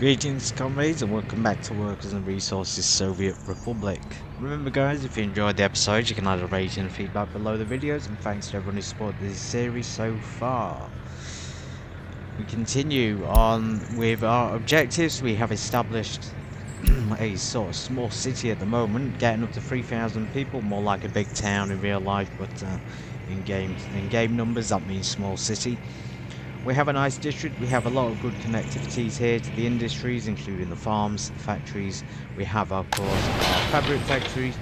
Greetings comrades and welcome back to Workers and Resources Soviet Republic. Remember guys, if you enjoyed the episode you can add a rating and feedback below the videos, and thanks to everyone who supported this series so far. We continue on with our objectives. We have established a sort of small city at the moment, getting up to 3,000 people, more like a big town in real life, but in game numbers that means small city. We have a nice district. We have a lot of good connectivities here to the industries, including the farms, the factories. We have, of course, our fabric factory,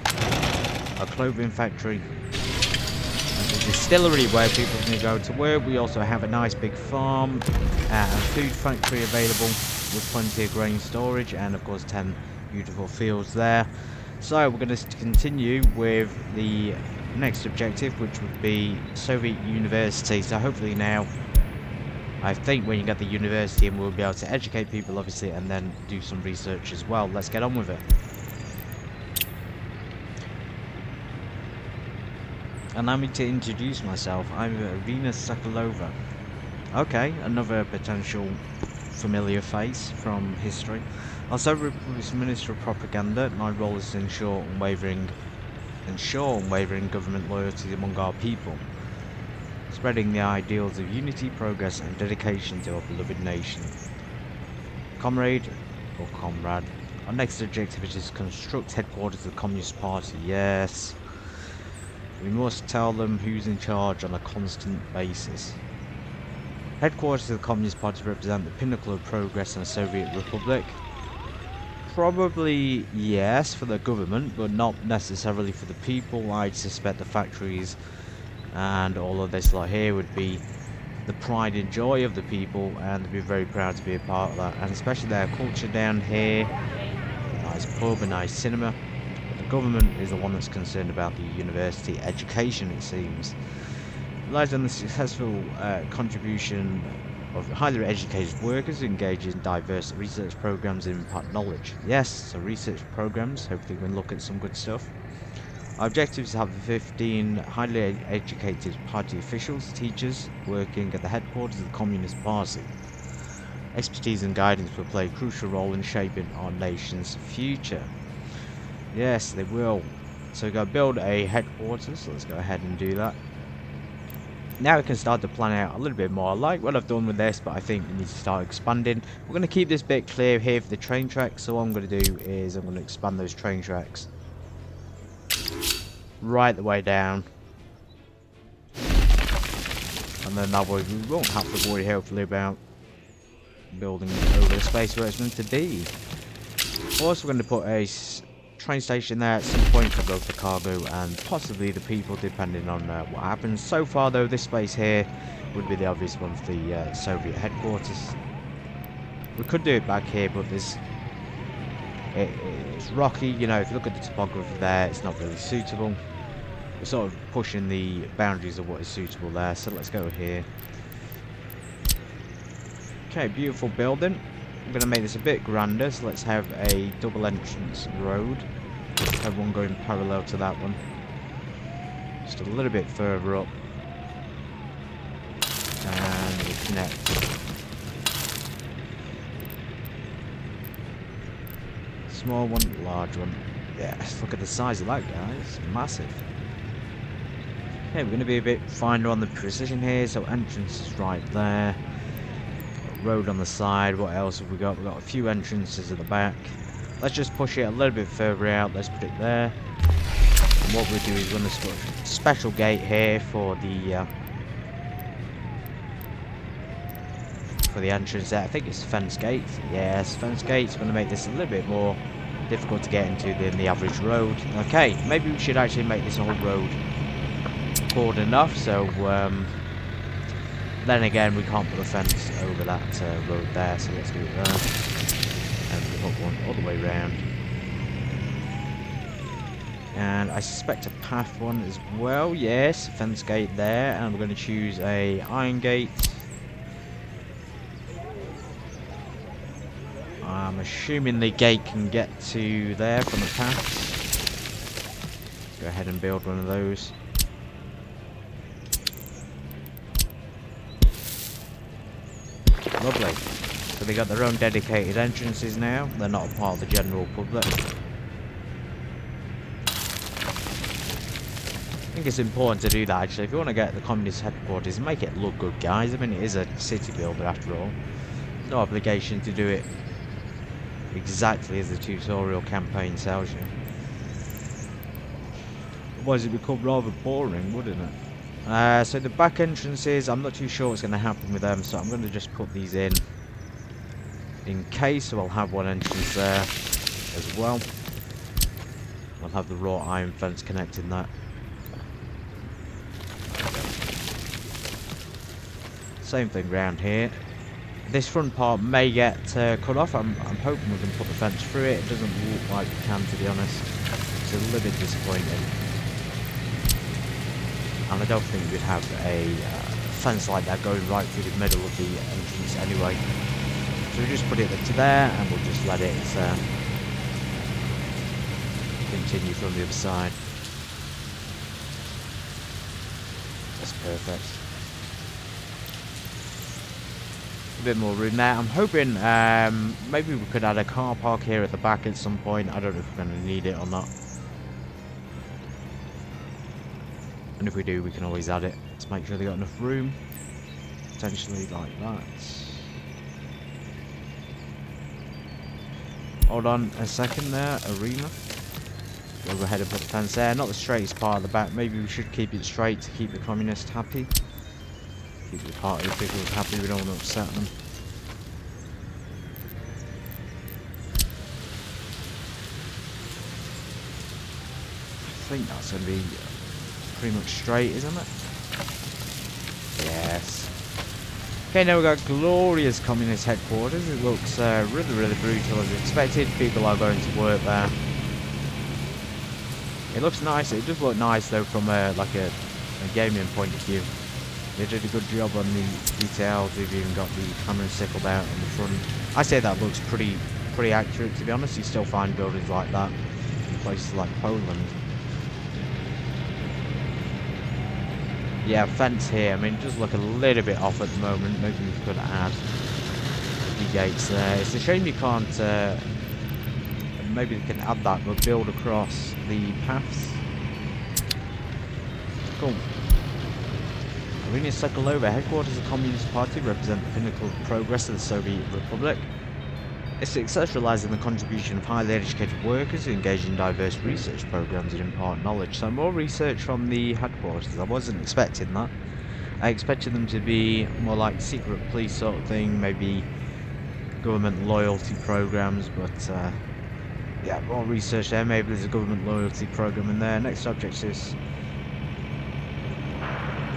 our clothing factory, and the distillery where people can go to work. We also have a nice big farm, a food factory available with plenty of grain storage, and of course 10 beautiful fields there. So we're going to continue with the next objective, which would be Soviet University. So hopefully now, I think when you get the university, and we'll be able to educate people obviously, and then do some research as well. Let's get on with it. Allow me to introduce myself. I'm Irina Sokolova. Okay, another potential familiar face from history. Our Soviet Republic's Minister of Propaganda. My role is to ensure unwavering government loyalty among our people, spreading the ideals of unity, progress, and dedication to our beloved nation. Comrade, or comrade, our next objective is to construct headquarters of the Communist Party. Yes, we must tell them who's in charge on a constant basis. Headquarters of the Communist Party represent the pinnacle of progress in the Soviet Republic. Probably yes for the government, but not necessarily for the people. I'd suspect the factories and all of this lot here would be the pride and joy of the people, and they'd be very proud to be a part of that, and especially their culture down here. A nice pub, a nice cinema. But the government is the one that's concerned about the university education, it seems. It relies on the successful contribution of highly educated workers who engage in diverse research programs and impart knowledge. Yes, so research programs, hopefully we can look at some good stuff. Our objective is to have 15 highly educated party officials, teachers, working at the headquarters of the Communist Party. Expertise and guidance will play a crucial role in shaping our nation's future. Yes, they will. So we've got to build a headquarters, so let's go ahead and do that. Now we can start to plan out a little bit more. I like what I've done with this, but I think we need to start expanding. We're going to keep this bit clear here for the train tracks, so what I'm going to do is I'm going to expand those train tracks right the way down, and then that way we won't have to worry hopefully about building over the space where it's meant to be. Also, we're going to put a train station there at some point for both the cargo and possibly the people, depending on what happens. So far though, this space here would be the obvious one for the Soviet headquarters. We could do it back here, but it's rocky, you know. If you look at the topography there, it's not really suitable. We're sort of pushing the boundaries of what is suitable there, so let's go here. Okay, beautiful building. I'm going to make this a bit grander, so let's have a double entrance road. Have one going parallel to that one, just a little bit further up, and we connect. Small one, large one. Yes, look at the size of that, guys. Massive. Okay, we're going to be a bit finer on the precision here. So entrance is right there. Road on the side. What else have we got? We've got a few entrances at the back. Let's just push it a little bit further out. Let's put it there. And what we'll do is run a special gate here for the entrance there. I think it's fence gate. Yes, fence gate's going to make this a little bit more difficult to get into than the average road. Okay, maybe we should actually make this whole road broad enough, so then again we can't put a fence over that road there, so let's do it there, and we'll put one all the way around, and I suspect a path one as well. Yes, fence gate there, and we're going to choose a iron gate. I'm assuming the gate can get to there from the path. Let's go ahead and build one of those. Lovely. So they got their own dedicated entrances now. They're not a part of the general public. I think it's important to do that actually. If you want to get the communist headquarters, make it look good, guys. I mean, it is a city builder after all. No obligation to do it exactly as the tutorial campaign tells you. Otherwise it'd become rather boring, wouldn't it? So the back entrances, I'm not too sure what's going to happen with them, so I'm going to just put these in case. So I'll have one entrance there as well. I'll have the wrought iron fence connecting that. Same thing round here. This front part may get cut off. I'm hoping we can put the fence through it. It doesn't look like we can, to be honest. It's a little bit disappointing. And I don't think we'd have a fence like that going right through the middle of the entrance anyway. So we just put it to there and we'll just let it continue from the other side. That's perfect. A bit more room there. I'm hoping maybe we could add a car park here at the back at some point. I don't know if we're going to need it or not. And if we do, we can always add it. Let's make sure they got enough room. Potentially like that. Hold on a second there, arena. We'll go ahead and put the fence there. Not the straightest part of the back. Maybe we should keep it straight to keep the communists happy. Keep the party officials happy, we don't want to upset them. I think that's going to be pretty much straight, isn't it? Yes. Okay, now we've got glorious communist headquarters. It looks really brutal as expected. People are going to work there. It looks nice. It does look nice though from like a gaming point of view. They did a good job on the details. They've even got the camera sickled out on the front. I say that looks pretty accurate, to be honest. You still find buildings like that in places like Poland. Yeah, fence here. I mean, it does look a little bit off at the moment. Maybe we could add the gates there. It's a shame you can't. Maybe they can add that, but build across the paths. Cool. Arena Sokolova, headquarters of the Communist Party, represent the pinnacle of progress of the Soviet Republic. Its success relies on the contribution of highly educated workers who engage in diverse research programs and impart knowledge. So more research from the headquarters. I wasn't expecting that. I expected them to be more like secret police sort of thing, maybe government loyalty programs, but yeah, more research there. Maybe there's a government loyalty program in there. Next object is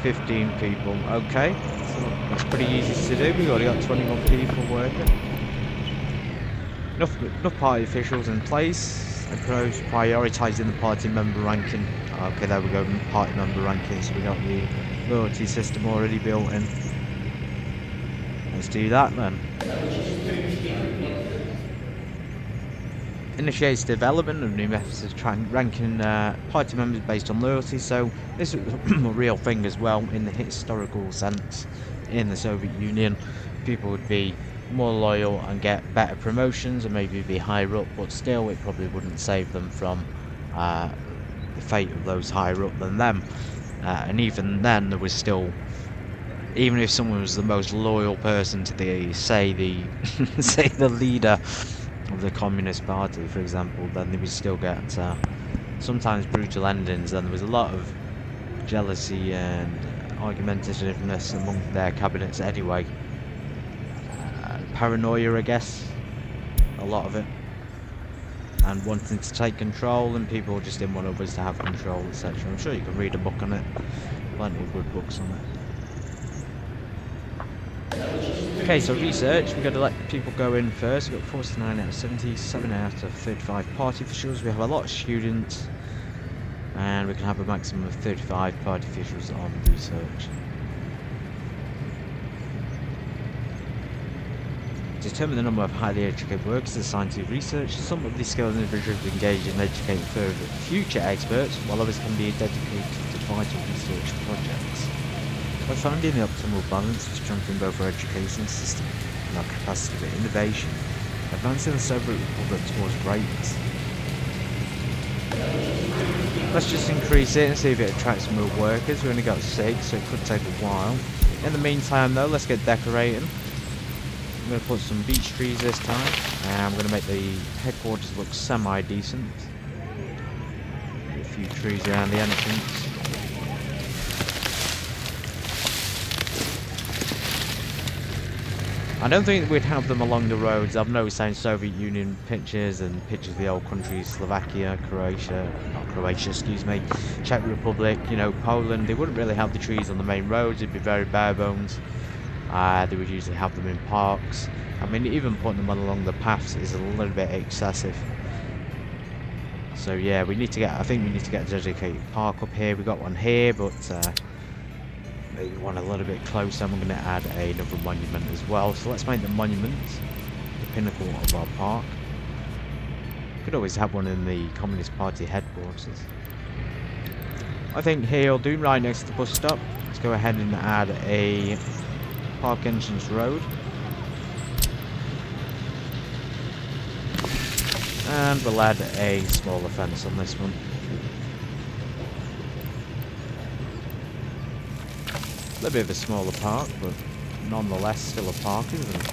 15 people. Okay, so that's pretty easy to do. We've already got 21 people working. Enough party officials in place. Approach prioritising the party member ranking. Okay, there we go. Party member ranking. So we got the loyalty system already built in. Let's do that then. Initiates development of new methods of ranking party members based on loyalty. So this is a real thing as well in the historical sense. In the Soviet Union, people would be more loyal and get better promotions and maybe be higher up, but still it probably wouldn't save them from the fate of those higher up than them. And even then, there was still, even if someone was the most loyal person to the say the leader of the Communist Party, for example, then they would still get sometimes brutal endings. And there was a lot of jealousy and argumentativeness among their cabinets anyway. Paranoia, I guess, a lot of it, and wanting to take control, and people just didn't want others to have control, etc. I'm sure you can read a book on it, plenty of good books on it. Okay, so research, we're going to let people go in first. We've got 49 out of 70, 7 out of 35 party officials. We have a lot of students, and we can have a maximum of 35 party officials on research. Determine the number of highly educated workers assigned to research. Some of these skilled individuals engage in educating future experts, while others can be dedicated to vital research projects. By finding the optimal balance to strengthen both our education system and our capacity for innovation, advancing the Soviet Republic towards greatness. Let's just increase it and see if it attracts more workers. We only got 6, so it could take a while. In the meantime though, let's get decorating. I'm going to put some beech trees this time, and I'm going to make the headquarters look semi-decent. A few trees around the entrance. I don't think we'd have them along the roads. I've noticed in Soviet Union pictures and pictures of the old countries, Slovakia, Croatia, not Croatia, excuse me, Czech Republic, you know, Poland, they wouldn't really have the trees on the main roads. It'd be very bare bones. They would usually have them in parks. I mean, even putting them along the paths is a little bit excessive. So yeah, I think we need to get a dedicated park up here. We got one here, but maybe one a little bit closer. I'm going to add another monument as well. So let's make the monument the pinnacle of our park. Could always have one in the Communist Party headquarters. I think here will do, right next to the bus stop. Let's go ahead and add a park entrance road. And we'll add a smaller fence on this one. A little bit of a smaller park, but nonetheless still a park, isn't it?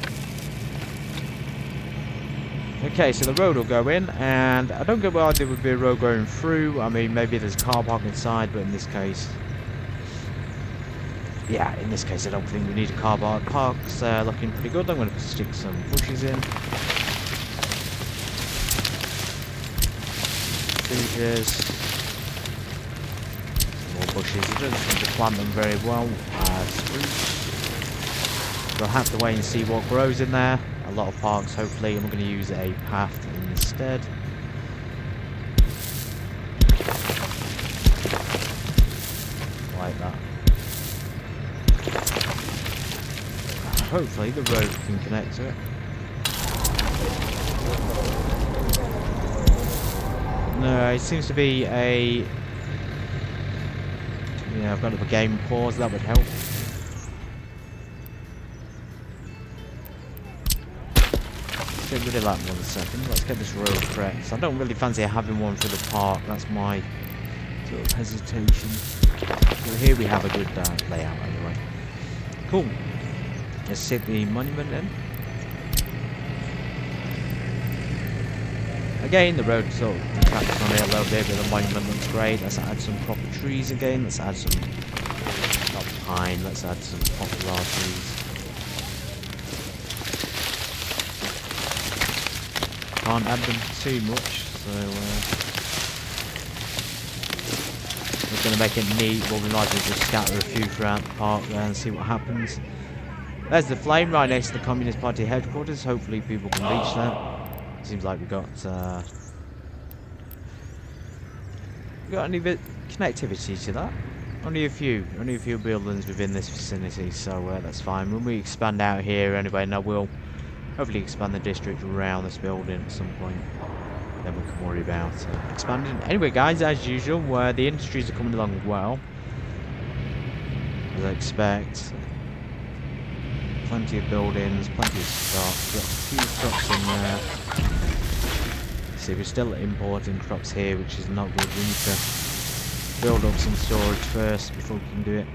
Okay, so the road will go in, and I don't get why there would be a road going through. I mean, maybe there's a car park inside, but in this case... yeah, in this case I don't think we need a car park. Park's looking pretty good. I'm going to stick some bushes in. Bushes. Bushes. It doesn't seem to plant them very well. We'll have to wait and see what grows in there. A lot of parks, hopefully. I'm going to use a path instead. Like that. Hopefully the road can connect to it. No, it seems to be a... yeah, I've got a game pause, that would help. Let's get rid of that 1 second. Let's get this road correct. I don't really fancy having one for the park, that's my sort of hesitation. So here we have a good layout anyway. Cool. Let's set the monument in. Again, the road sort of detracts on it a little bit, but the monument looks great. Let's add some proper trees again. Let's add some, not pine, let's add some poplar trees. Can't add them too much, so we're going to make it neat. Well, we might as well just scatter a few throughout the park there and see what happens. There's the flame right next to the Communist Party headquarters. Hopefully people can reach that. Seems like we got any bit connectivity to that. Only a few buildings within this vicinity, so that's fine. When we expand out here anyway, and I will hopefully expand the district around this building at some point, then we can worry about expanding. Anyway guys, as usual, the industries are coming along well, as I expect. Plenty of buildings, plenty of stock. Got a few crops in there. See, we're still importing crops here, which is not good. We need to build up some storage first before we can do it.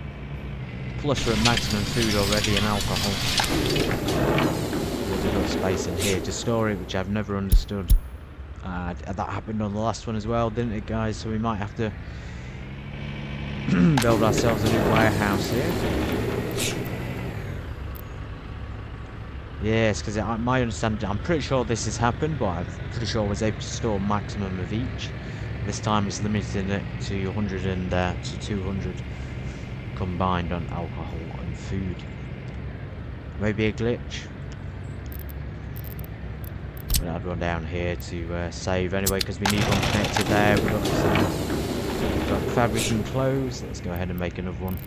Plus we're at maximum food already and alcohol. There's enough space in here to store it, which I've never understood. That happened on the last one as well, didn't it guys? So we might have to build ourselves a new warehouse here. Yes, because my understanding, I'm pretty sure this has happened, but I'm pretty sure I was able to store a maximum of each. This time it's limiting it to 100 and to 200 combined on alcohol and food. Maybe a glitch. We'll add one down here to save anyway, because we need one connected there. We've got fabric and clothes. Let's go ahead and make another one.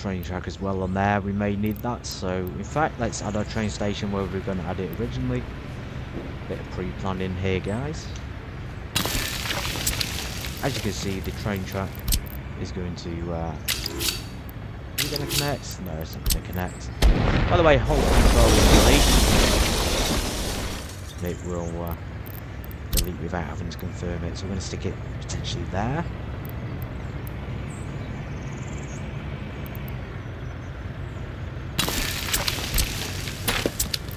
Train track as well on there, we may need that, so in fact let's add our train station where we're going to add it originally. Bit of pre-planning here guys. As you can see, the train track is going to... is it going to connect? No, it's not going to connect. By the way, hold control and delete. It will delete without having to confirm it. So we're going to stick it potentially there.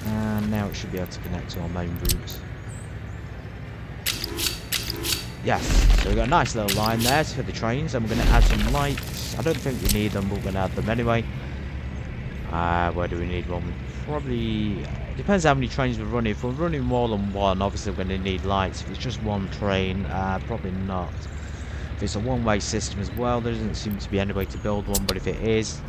And now it should be able to connect to our main route. Yes, so we've got a nice little line there for the trains, and we're going to add some lights. I don't think we need them, but we're going to add them anyway. Where do we need one? Probably, it depends how many trains we're running. If we're running more than one, obviously we're going to need lights. If it's just one train, probably not. If it's a one-way system as well, there doesn't seem to be any way to build one, but if it is,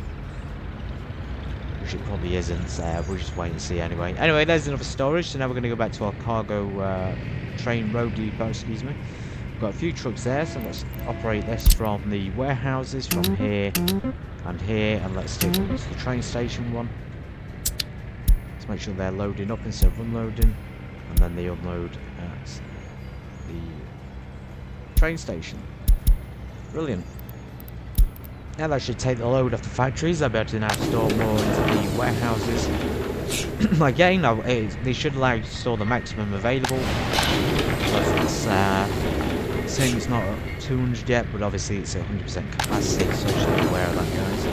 which it probably isn't, we'll just wait and see anyway. Anyway, there's another storage, so now we're going to go back to our cargo train road depot, excuse me. We've got a few trucks there, so let's operate this from the warehouses from here and here, and let's take them to the train station one. Let's make sure they're loading up instead of unloading, and then they unload at the train station. Brilliant. Now that should take the load off the factories. I'll be able to now store more into the warehouses. Again, they should allow you to store the maximum available. It's saying it's not at 200 yet, but obviously it's at 100% capacity, so just be aware of that, guys.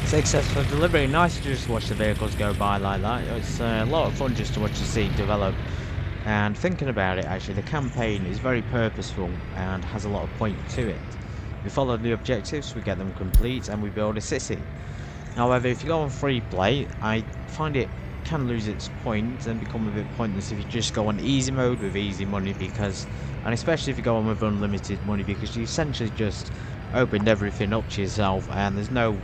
Successful delivery. Nice to just watch the vehicles go by like that. It's a lot of fun just to watch the scene develop. And thinking about it, actually, the campaign is very purposeful and has a lot of point to it. We follow the objectives, we get them complete, and we build a city. However, if you go on free play, I find it can lose its point and become a bit pointless if you just go on easy mode with easy money, because, and especially if you go on with unlimited money, because you essentially just opened everything up to yourself and there's no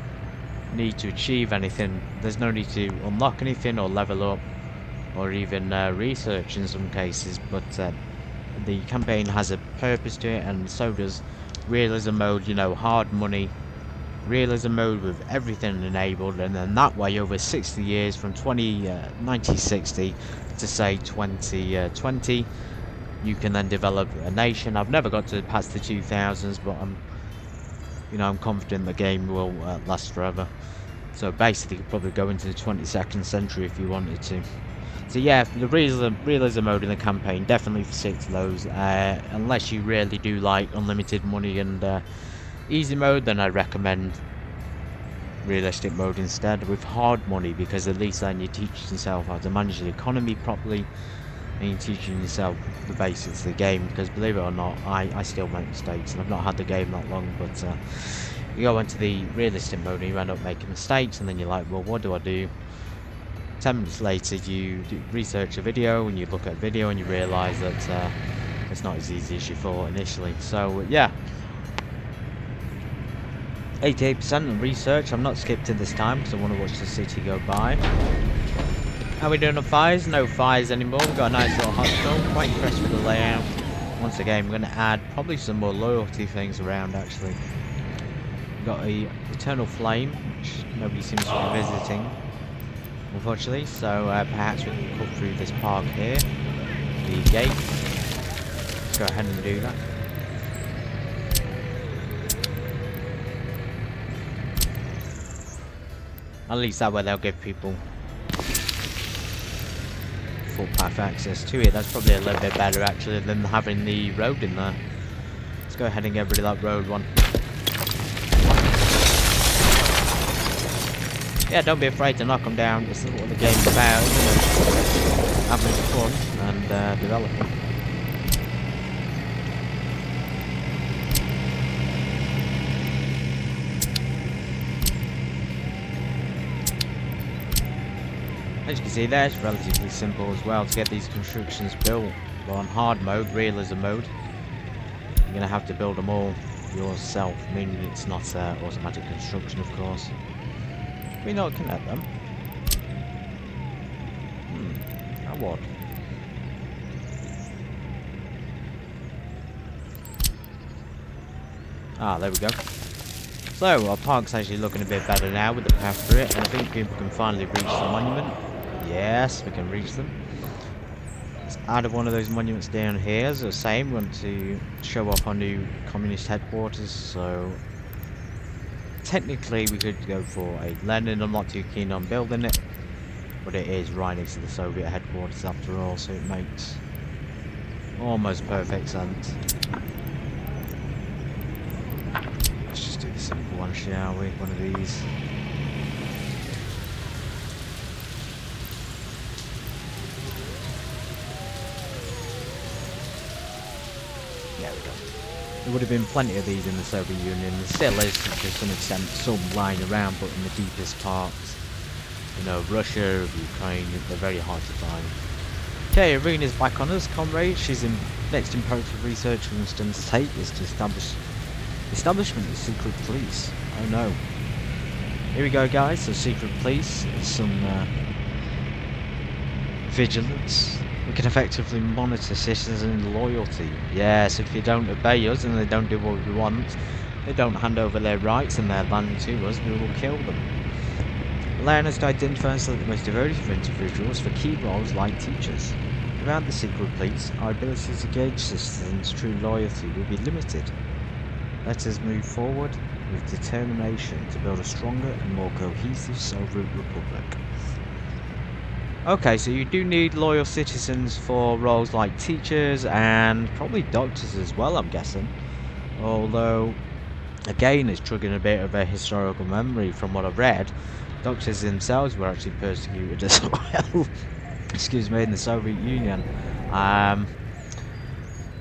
need to achieve anything. There's no need to unlock anything or level up or even research in some cases, but the campaign has a purpose to it, and so does realism mode, you know, hard money realism mode with everything enabled. And then that way, over 60 years from 1960 to say 2020, you can then develop a nation. I've never got to past the 2000s, but I'm confident the game will last forever. So basically, you could probably go into the 22nd century if you wanted to. So yeah, the realism mode in the campaign definitely fits those. Unless you really do like unlimited money and easy mode, then I recommend realistic mode instead with hard money, because at least then you teach yourself how to manage the economy properly, and you're teaching yourself the basics of the game. Because believe it or not, I still make mistakes, and I've not had the game that long, but you go into the realistic mode and you end up making mistakes, and then you're like, well, what do I do? 10 minutes later you research a video, and you look at a video and you realise that it's not as easy as you thought initially. So yeah, 88% on research. I'm not skipped in this time because I want to watch the city go by. How are we doing on fires? No fires anymore. We've got a nice little hospital. Quite impressed with the layout. Once again, we're going to add probably some more loyalty things around, actually. We've got a eternal flame, which nobody seems to be visiting, unfortunately. So perhaps we can cut through this park here, the gate. Let's go ahead and do that. At least that way they'll give people footpath access to it. That's probably a little bit better actually than having the road in there. Let's go ahead and get rid of that road one. Yeah, don't be afraid to knock them down. This is what the game's about, isn't it? Having fun and developing. As you can see there, it's relatively simple as well to get these constructions built. But on hard mode, realism mode, you're going to have to build them all yourself, meaning it's not automatic construction, of course. We not connect them. How odd. Ah, there we go. So, our park's actually looking a bit better now with the path through it, and I think people can finally reach the monument. Yes, we can reach them. Let's add one of those monuments down here. As I was saying, we want to show off our new communist headquarters, so technically we could go for a Lenin. I'm not too keen on building it, but it is right next to the Soviet headquarters after all, so it makes almost perfect sense. Let's just do the simple one, shall we? One of these. There we go. There would have been plenty of these in the Soviet Union. There still is, to some extent, some lying around, but in the deepest parts, you know, Russia, Ukraine, they're very hard to find. Okay, Irina's back on us, comrade. She's in next imperative research Winston's take is to establishment of secret police. Oh no. Here we go, guys. So secret police, some vigilance. We can effectively monitor citizen loyalty. Yes, if they don't obey us and they don't do what we want, they don't hand over their rights and their land to us, we will kill them. Allowing us to identify and select the most devoted individuals for key roles like teachers. Without the secret police, our ability to gauge citizens' true loyalty will be limited. Let us move forward with determination to build a stronger and more cohesive Soviet Republic. Okay, so you do need loyal citizens for roles like teachers and probably doctors as well, I'm guessing. Although, again, it's triggering a bit of a historical memory from what I've read. Doctors themselves were actually persecuted as well. Excuse me, in the Soviet Union.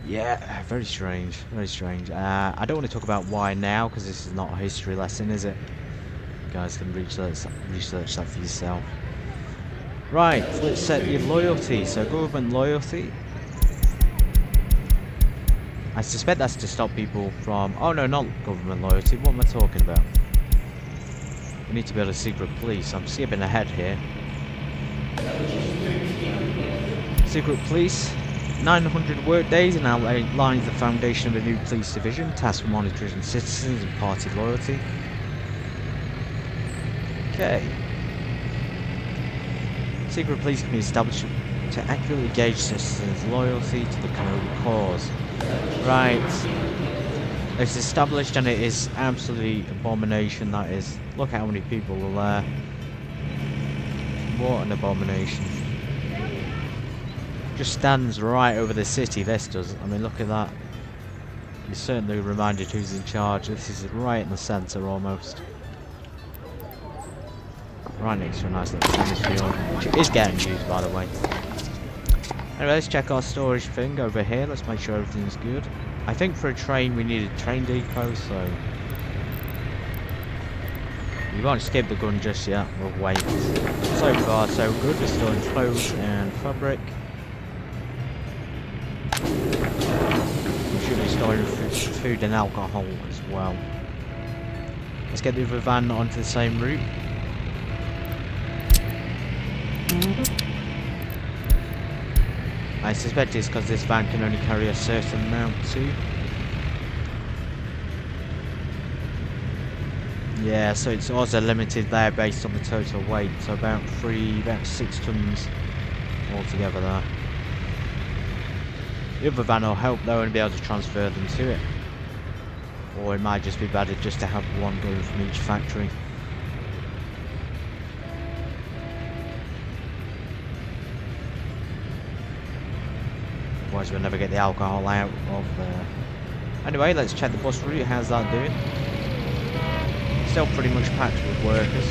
Yeah, very strange, very strange. I don't want to talk about why now, because this is not a history lesson, is it? You guys can research that for yourself. Right, let's set your loyalty. So government loyalty. I suspect that's to stop people from... Oh no, not government loyalty. What am I talking about? We need to build a secret police. I'm skipping ahead here. Secret police. 900 work days and outlines the foundation of a new police division tasked with monitoring citizens and party loyalty. Okay. Secret police can be established to accurately gauge citizens' loyalty to the cause. Right. It's established and it is absolutely abomination, that is. Look how many people are there. What an abomination. Just stands right over the city, this does. I mean, look at that. You're certainly reminded who's in charge. This is right in the centre almost. Right next to a nice little tennis field, which is getting used, by the way. Anyway, let's check our storage thing over here. Let's make sure everything's good. I think for a train we need a train depot, so we won't skip the gun just yet. We'll wait. So far, so good. We're storing clothes and fabric. We should be storing food and alcohol as well. Let's get the other van onto the same route. I suspect it's because this van can only carry a certain amount too. Yeah, so it's also limited there based on the total weight, so about 6 tons altogether there. The other van will help though and be able to transfer them to it. Or it might just be better just to have one going from each factory. Otherwise we'll never get the alcohol out of there. Anyway, let's check the bus route. How's that doing? Still pretty much packed with workers.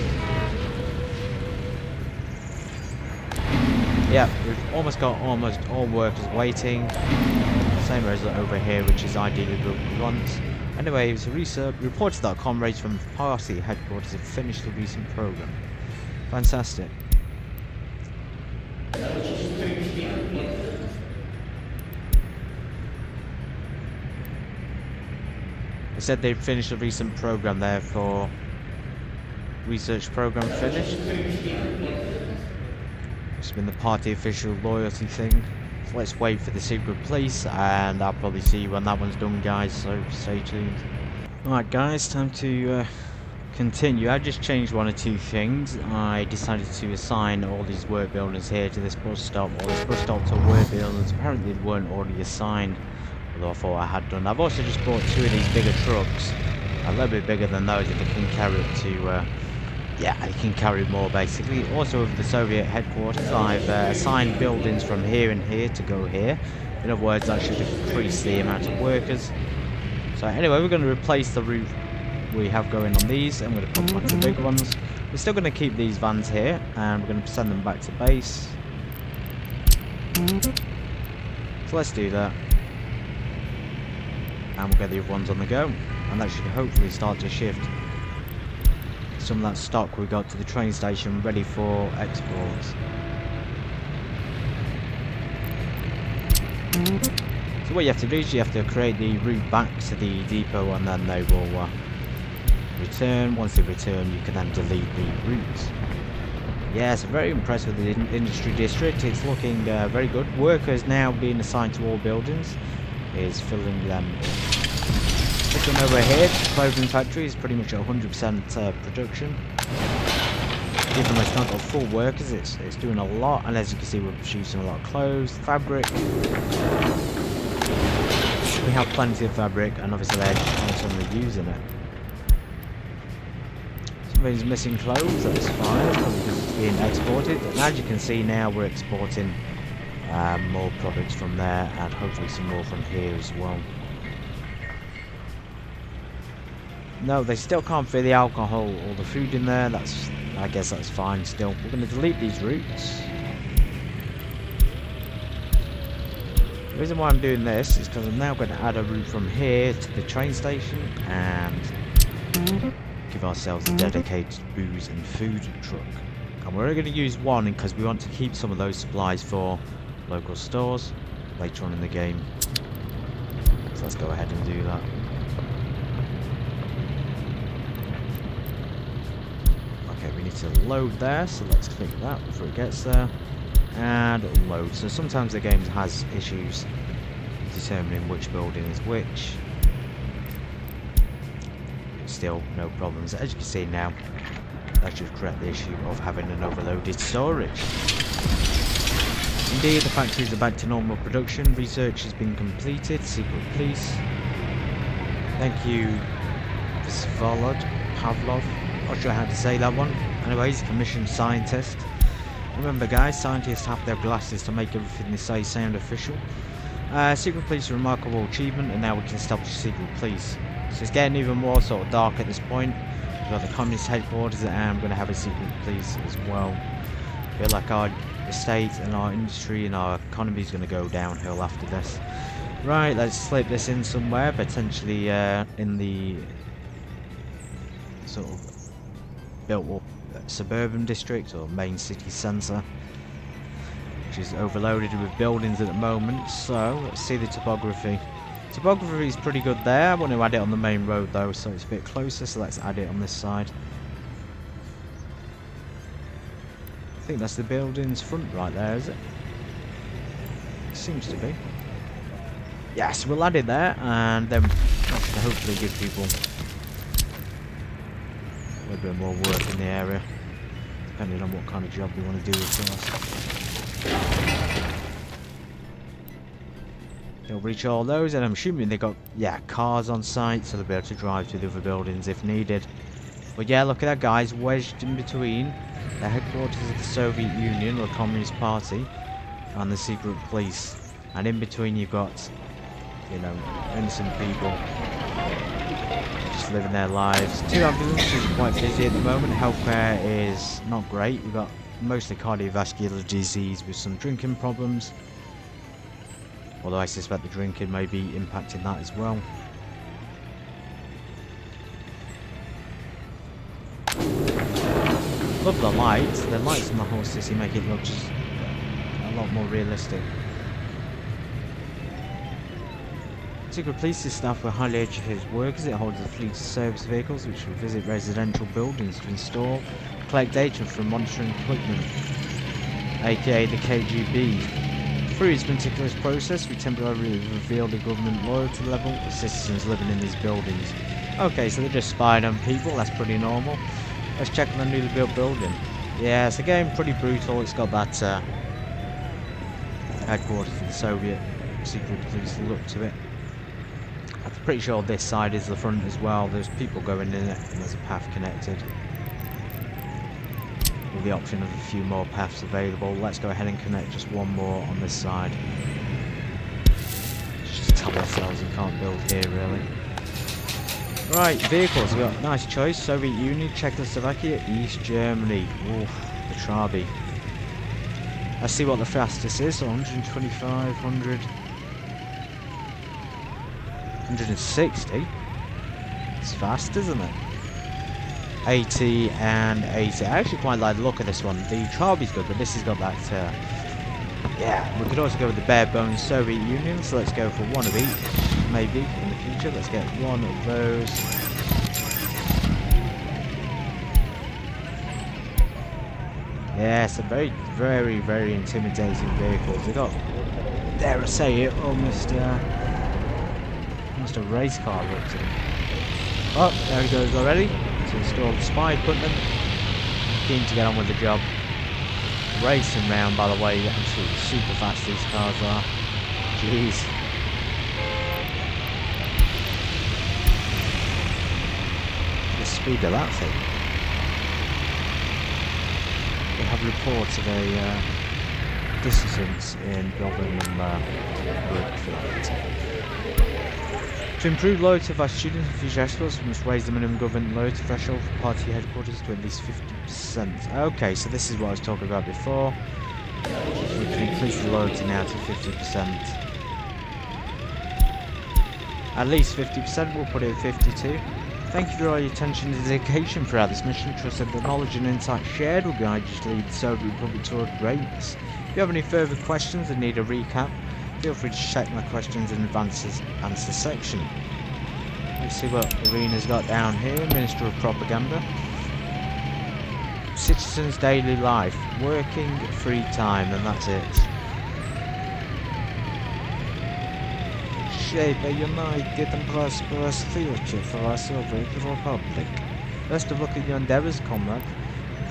Yeah, we've almost got all workers waiting. Same as over here, which is ideally what we want. Anyway, it was a reported that comrades from party headquarters have finished the recent program. Fantastic. They said they'd finished a recent program there for research program finished. It's been the party official loyalty thing. So let's wait for the secret police and I'll probably see you when that one's done, guys, so stay tuned. Alright guys, time to continue. I just changed one or two things. I decided to assign all these work buildings here to this bus stop, or this bus stop to work buildings. Apparently they weren't already assigned, although I thought I had done. I've also just bought 2 of these bigger trucks, a little bit bigger than those, if it can carry up to, yeah, it can carry more basically. Also with the Soviet headquarters, I've assigned buildings from here and here to go here. In other words, that should increase the amount of workers. So anyway, we're going to replace the route we have going on these, and we're going to put one of the big ones. We're still going to keep these vans here, and we're going to send them back to base. So let's do that. And we'll get the other ones on the go, and that should hopefully start to shift some of that stock we got to the train station ready for exports. So what you have to do is you have to create the route back to the depot, and then they will return. Once they return, you can then delete the routes. Yes, very impressed with the industry district. It's looking very good. Workers now being assigned to all buildings is filling them up. Looking over here, the clothing factory is pretty much at 100% production. Even though it's not got full workers, it's doing a lot, and as you can see, we're producing a lot of clothes, fabric. We have plenty of fabric, and obviously they're constantly using it. Somebody's missing clothes, that's fine, probably because it's being exported. And as you can see now, we're exporting more products from there, and hopefully some more from here as well. No, they still can't fit the alcohol or the food in there. I guess that's fine still. We're going to delete these routes. The reason why I'm doing this is because I'm now going to add a route from here to the train station and give ourselves a dedicated booze and food truck. And we're only going to use one because we want to keep some of those supplies for local stores later on in the game. So let's go ahead and do that. Okay, we need to load there, so let's click that before it gets there. And load. So sometimes the game has issues determining which building is which. Still no problems. As you can see now, that should correct the issue of having an overloaded storage. Indeed, the factories are back to normal production. Research has been completed. Secret police. Thank you, Pavlov. Not sure how to say that one. Anyways, commissioned scientist. Remember guys, scientists have their glasses to make everything they say sound official. Secret police are a remarkable achievement, and now we can establish secret police. So it's getting even more sort of dark at this point. We've got the communist headquarters, and we're going to have a secret police as well. I feel like our estate and our industry and our economy is going to go downhill after this. Right, let's slip this in somewhere, potentially in the sort of built up suburban district or main city centre, which is overloaded with buildings at the moment. So let's see the topography. Topography is pretty good there. I want to add it on the main road though, so it's a bit closer, so let's add it on this side. I think that's the building's front right there, is it? It seems to be. Yes, we'll add it there, and then that should hopefully give people little bit more work in the area, depending on what kind of job we want to do, of course. They'll reach all those, and I'm assuming they got, yeah, cars on site, so they'll be able to drive to the other buildings if needed. But yeah, look at that, guys, wedged in between the headquarters of the Soviet Union, or the Communist Party, and the secret police. And in between you've got, you know, innocent people just living their lives. 2 ambulances are quite busy at the moment. Healthcare is not great. We've got mostly cardiovascular disease with some drinking problems. Although I suspect the drinking may be impacting that as well. Love the lights. The lights in the whole city make it look just a lot more realistic. Secret Police's staff were highly educated workers. It holds a fleet of service vehicles which will visit residential buildings to install, collect data from monitoring equipment, aka the KGB. Through its meticulous process, we temporarily reveal the government loyalty level of citizens living in these buildings. Okay, so they're just spying on people, that's pretty normal. Let's check on the newly built building. Yeah, it's again pretty brutal. It's got that headquarters of the Soviet secret police look to it. I'm pretty sure this side is the front as well. There's people going in it, and there's a path connected, with the option of a few more paths available. Let's go ahead and connect just one more on this side. Let's just tell ourselves we can't build here, really. Right, vehicles. We've got nice choice. Soviet Union, Czechoslovakia, East Germany. Oof, the Trabi. Let's see what the fastest is. So 125, 100, 160. It's fast, isn't it? 80 and 80. I actually quite like the look of this one. The Trabi's good, but this has got that, yeah. We could also go with the bare bones Soviet Union, so let's go for one of each, maybe, in the future. Let's get one of those. Yeah, some very, very, very intimidating vehicles. They got, dare I say it, almost a race car look to them. Oh, there he goes already. To install the spy equipment. Keen to get on with the job. Racing round, by the way, absolutely super fast these cars are. Jeez. The speed of that thing. We have reports of a dissonance in building work for that. To improve loyalty of our students and future experts, we must raise the minimum government loyalty threshold for party headquarters to at least 50%. Okay, so this is what I was talking about before. We can increase the loyalty now to 50%. At least 50%, we'll put it at 52. Thank you for all your attention and dedication throughout this mission. Trust that the knowledge and insight shared will guide you to lead the Soviet Republic toward greatness. If you have any further questions and need a recap, feel free to check my questions in the answer section. Let's see what Irina's got down here. Minister of Propaganda. Citizens' daily life. Working, free time, and that's it. Shape a united and prosperous future for our Soviet Republic. Best of luck in your endeavours, comrade.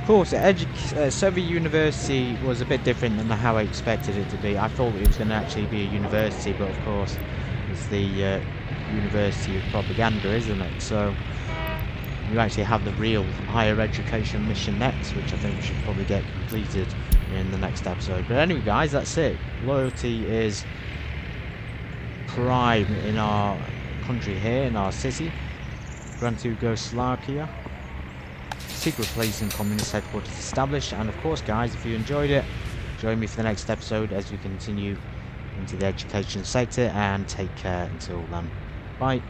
Of course, Soviet University was a bit different than how I expected it to be. I thought it was going to actually be a university, but of course, it's the University of Propaganda, isn't it? So, you actually have the real higher education mission next, which I think we should probably get completed in the next episode. But anyway, guys, that's it. Loyalty is prime in our country here, in our city. Grantugoslakia. Secret police and communist headquarters established. And of course, guys, if you enjoyed it, join me for the next episode as we continue into the education sector, and take care until then. Bye.